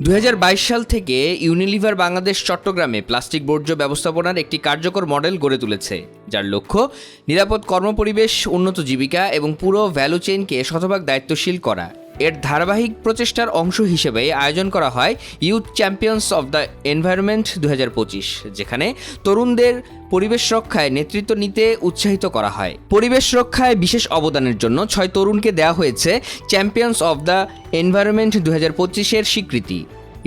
2022 সাল থেকে ইউনিলিভার বাংলাদেশ চট্টগ্রামে প্লাস্টিক বর্জ্য ব্যবস্থাপনার একটি কার্যকর মডেল গড়ে তুলেছে, যার লক্ষ্য নিরাপদ কর্মপরিবেশ, উন্নত জীবিকা এবং পুরো ভ্যালু চেইনকে শতভাগ দায়িত্বশীল করা। এর ধারাবাহিক প্রচেষ্টার অংশ হিসেবে আয়োজন করা হয় youth champions of the environment 2025, যেখানে তরুণদের পরিবেশ রক্ষায় নেতৃত্ব নিতে উৎসাহিত করা হয়। পরিবেশ রক্ষায় বিশেষ অবদানের জন্য 6 তরুণকে দেওয়া হয়েছে চ্যাম্পিয়ন্স অব দ্য এনভায়রনমেন্ট 2025-এর স্বীকৃতি।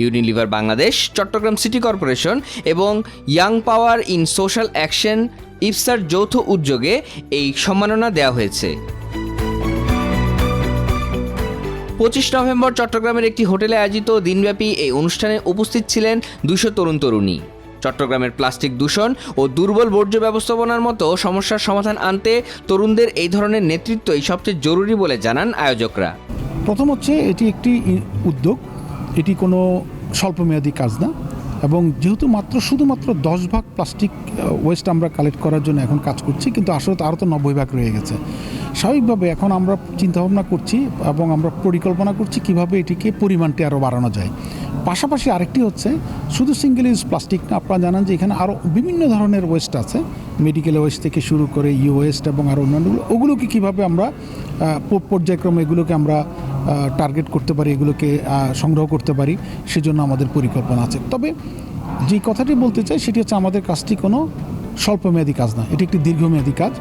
Unilever Bangladesh, Chattogram city corporation এবং young power in social action ইফসার যৌথ উদ্যোগে এই সম্মাননা দেওয়া হয়েছে। 25 নভেম্বর চট্টগ্রামের একটি হোটেলে আয়োজিত দিনব্যাপী এই অনুষ্ঠানে উপস্থিত ছিলেন 200 তরুণ-তরুণী। চট্টগ্রামের প্লাস্টিক দূষণ ও দুর্বল বর্জ্য ব্যবস্থাপনার মতো সমস্যার সমাধান আনতে তরুণদের এই ধরনের নেতৃত্বই সবচেয়ে জরুরি বলে জানান আয়োজকরা। প্রথম হচ্ছে এটি একটি উদ্যোগ, এটি কোনো স্বল্পমেয়াদী কাজ না, এবং যেহেতু শুধুমাত্র 10 ভাগ প্লাস্টিক ওয়েস্ট আমরা কালেক্ট করার জন্য এখন কাজ করছি, কিন্তু আসলে আরও তো 90 ভাগ রয়ে গেছে। স্বাভাবিকভাবে এখন আমরা চিন্তাভাবনা করছি এবং আমরা পরিকল্পনা করছি কিভাবে এটিকে পরিমাণটি আরও বাড়ানো যায়। পাশাপাশি আরেকটি হচ্ছে শুধু সিঙ্গেল ইউজ প্লাস্টিক না, আপনারা জানান যে এখানে আরও বিভিন্ন ধরনের ওয়েস্ট আছে, মেডিকেল ওয়েস্ট থেকে শুরু করে ওয়েস্ট এবং আরও অন্যান্যগুলো, ওগুলোকে কীভাবে আমরা পর্যায়ক্রমে এগুলোকে আমরা টার্গেট করতে পারি, এগুলোকে সংগ্রহ করতে পারি, সেজন্য আমাদের পরিকল্পনা আছে। তবে যে কথাটি বলতে চাই সেটি হচ্ছে আমাদের কাজটি কোনো স্বল্পমেয়াদী কাজ না, এটি একটি দীর্ঘমেয়াদী কাজ।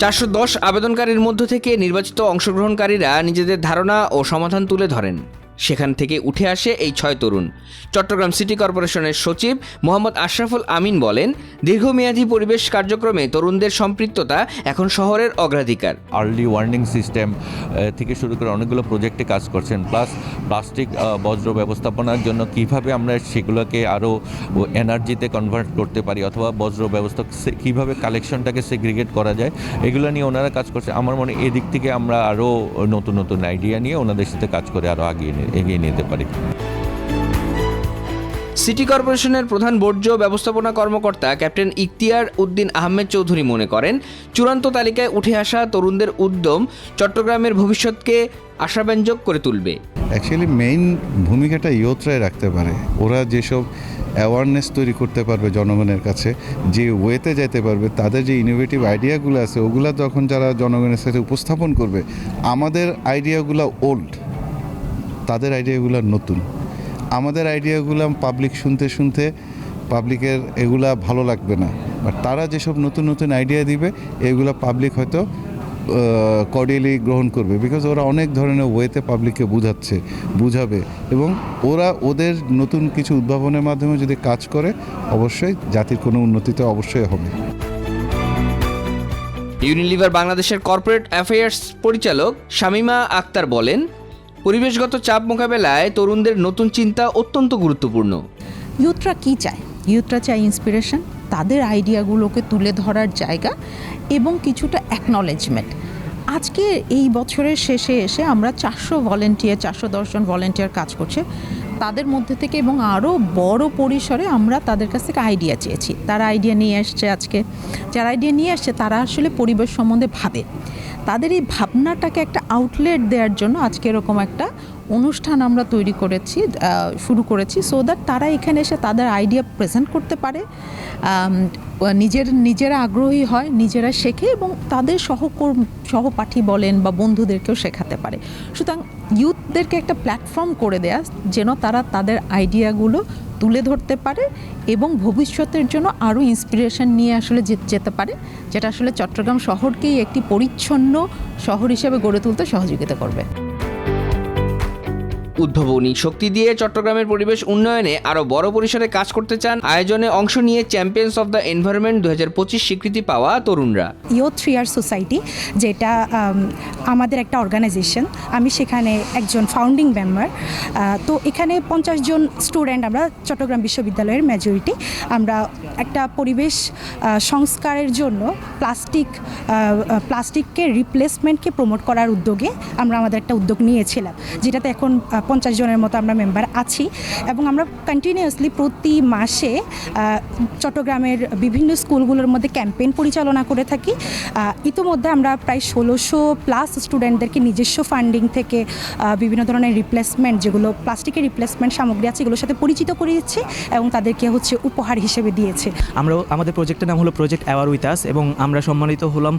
410 আবেদনকারীর মধ্য থেকে নির্বাচিত অংশগ্রহণকারীরা নিজেদের ধারণা ও সমাধান তুলে ধরেন। সেখান থেকে উঠে আসে এই 6 তরুণ। চট্টগ্রাম সিটি কর্পোরেশনের সচিব মোহাম্মদ আশরাফুল আমিন বলেন, দীর্ঘমেয়াদী পরিবেশ কার্যক্রমে তরুণদের সম্পৃক্ততা এখন শহরের অগ্রাধিকার। আর্লি ওয়ার্নিং সিস্টেম থেকে শুরু করে অনেকগুলো প্রজেক্টে কাজ করছেন, প্লাস প্লাস্টিক বজ্র ব্যবস্থাপনার জন্য কিভাবে আমরা সেগুলোকে আরও এনার্জিতে কনভার্ট করতে পারি, অথবা বজ্র ব্যবস্থা কীভাবে কালেকশনটাকে সেগ্রিগেট করা যায়, এগুলো নিয়ে ওনারা কাজ করছে। আমার মনে হয় এদিক থেকে আমরা আরও নতুন নতুন আইডিয়া নিয়ে ওনাদের সাথে কাজ করে আরও এগিয়ে নিতে পারি। সিটি কর্পোরেশনের প্রধান বর্জ্য ব্যবস্থাপনা কর্মকর্তা ক্যাপ্টেন ইখতিয়ার উদ্দিন আহমেদ চৌধুরী মনে করেন, চূড়ান্ত তালিকায় উঠে আসা তরুণদের উদ্যম চট্টগ্রামের ভবিষ্যৎকে আশাব্যঞ্জক করে তুলবে। অ্যাকচুয়ালি মেইন ভূমিকাটা ইয়ুথরাই রাখতে পারে। ওরা যেসব অ্যাওয়ারনেস তৈরি করতে পারবে জনগণের কাছে, যে ওয়েতে যেতে পারবে, তাদের যে ইনোভেটিভ আইডিয়াগুলো আছে ওগুলো যখন যারা জনগণের সাথে উপস্থাপন করবে, আমাদের আইডিয়াগুলো ওল্ড, তাদের আইডিয়াগুলো নতুন। আমাদের আইডিয়াগুলো পাবলিক শুনতে শুনতে পাবলিকের এগুলা ভালো লাগবে না, বাট তারা যেসব নতুন নতুন আইডিয়া দিবে এগুলো পাবলিক হয়তো কর্ডিয়ালি গ্রহণ করবে, বিকজ ওরা অনেক ধরনের ওয়েতে পাবলিককে বুঝাবে, এবং ওরা ওদের নতুন কিছু উদ্ভাবনের মাধ্যমে যদি কাজ করে অবশ্যই জাতির কোনো উন্নতিতে অবশ্যই হবে। ইউনিলিভার বাংলাদেশের কর্পোরেট অ্যাফেয়ার্স পরিচালক শামিমা আক্তার বলেন, পরিবেশগত চাপ মোকাবেলায় তরুণদের নতুন চিন্তা অত্যন্ত গুরুত্বপূর্ণ। ইউথরা কী চায়? ইউথরা চায় ইন্সপিরেশন, তাদের আইডিয়াগুলোকে তুলে ধরার জায়গা এবং কিছুটা অ্যাকনলেজমেন্ট। আজকে এই বছরের শেষে এসে আমরা 410 জন ভলেন্টিয়ার কাজ করছে, তাদের মধ্যে থেকে এবং আরও বড় পরিসরে আমরা তাদের কাছ থেকে আইডিয়া চেয়েছি। তারা আইডিয়া নিয়ে আসছে। আজকে যারা আইডিয়া নিয়ে আসছে তারা আসলে পরিবেশ সম্বন্ধে ভাবে, তাদের এই ভাবনাটাকে একটা আউটলেট দেওয়ার জন্য আজকে এরকম একটা অনুষ্ঠান আমরা শুরু করেছি, সো দ্যাট তারা এখানে এসে তাদের আইডিয়া প্রেজেন্ট করতে পারে, নিজেরা আগ্রহী হয়, নিজেরা শেখে এবং তাদের সহপাঠী বলেন বা বন্ধুদেরকেও শেখাতে পারে। সুতরাং ইউথদেরকে একটা প্ল্যাটফর্ম করে দেয়া যেন তারা তাদের আইডিয়াগুলো তুলে ধরতে পারে এবং ভবিষ্যতের জন্য আরও ইন্সপিরেশন নিয়ে আসলে যেতে পারে, যেটা আসলে চট্টগ্রাম শহরকেই একটি পরিচ্ছন্ন শহর হিসেবে গড়ে তুলতে সহযোগিতা করবে। উদ্ভাবনী শক্তি দিয়ে চট্টগ্রামের পরিবেশ উন্নয়নে আরও বড় পরিসরে কাজ করতে চান আয়োজনে অংশ নিয়ে চ্যাম্পিয়ন্স অব দ্য এনভায়রনমেন্ট 2025 স্বীকৃতি পাওয়া তরুণরা। ইয়ুথ 3R সোসাইটি, যেটা আমাদের একটা অর্গানাইজেশন, আমি সেখানে একজন ফাউন্ডিং মেম্বার। তো এখানে 50 জন স্টুডেন্ট, আমরা চট্টগ্রাম বিশ্ববিদ্যালয়ের মেজরিটি, আমরা একটা পরিবেশ সংস্কারের জন্য প্লাস্টিককে রিপ্লেসমেন্টকে প্রমোট করার উদ্যোগে আমরা আমাদের একটা উদ্যোগ নিয়েছিলাম, যেটাতে এখন 50 জনের মতো আমরা মেম্বার আছি এবং আমরা কন্টিনিউয়াসলি প্রতি মাসে চট্টগ্রামের বিভিন্ন স্কুলগুলোর মধ্যে ক্যাম্পেইন পরিচালনা করে থাকি। ইতিমধ্যে আমরা প্রায় 1600+ স্টুডেন্টদেরকে নিজস্ব ফান্ডিং থেকে বিভিন্ন ধরনের রিপ্লেসমেন্ট, যেগুলো প্লাস্টিকের রিপ্লেসমেন্ট সামগ্রী আছে, এগুলোর সাথে পরিচিত করিয়েছি এবং তাদেরকে উপহার হিসেবে দিয়েছে। আমাদের প্রজেক্টের নাম হলো প্রজেক্ট অ্যাওয়ার উইথ আস এবং আমরা সম্মানিত হলাম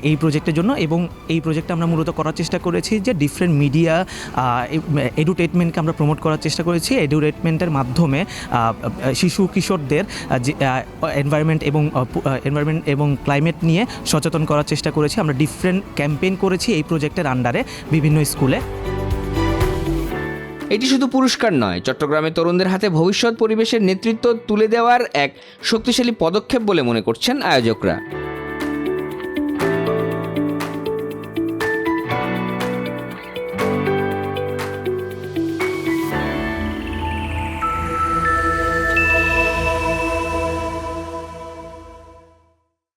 এই প্রজেক্টের জন্য। এবং এই প্রজেক্টে আমরা মূলত করার চেষ্টা করেছি যে ডিফারেন্ট মিডিয়া এডুটেটমেন্টকে আমরা প্রমোট করার চেষ্টা করেছি। এডুটেটমেন্টের মাধ্যমে শিশু কিশোরদের যে এনভায়রনমেন্ট এবং ক্লাইমেট নিয়ে সচেতন করার চেষ্টা করেছি। আমরা ডিফারেন্ট ক্যাম্পেইন করেছি এই প্রজেক্টের আন্ডারে বিভিন্ন স্কুলে। এটি শুধু পুরস্কার নয়, চট্টগ্রামের তরুণদের হাতে ভবিষ্যৎ পরিবেশের নেতৃত্ব তুলে দেওয়ার এক শক্তিশালী পদক্ষেপ বলে মনে করছেন আয়োজকরা।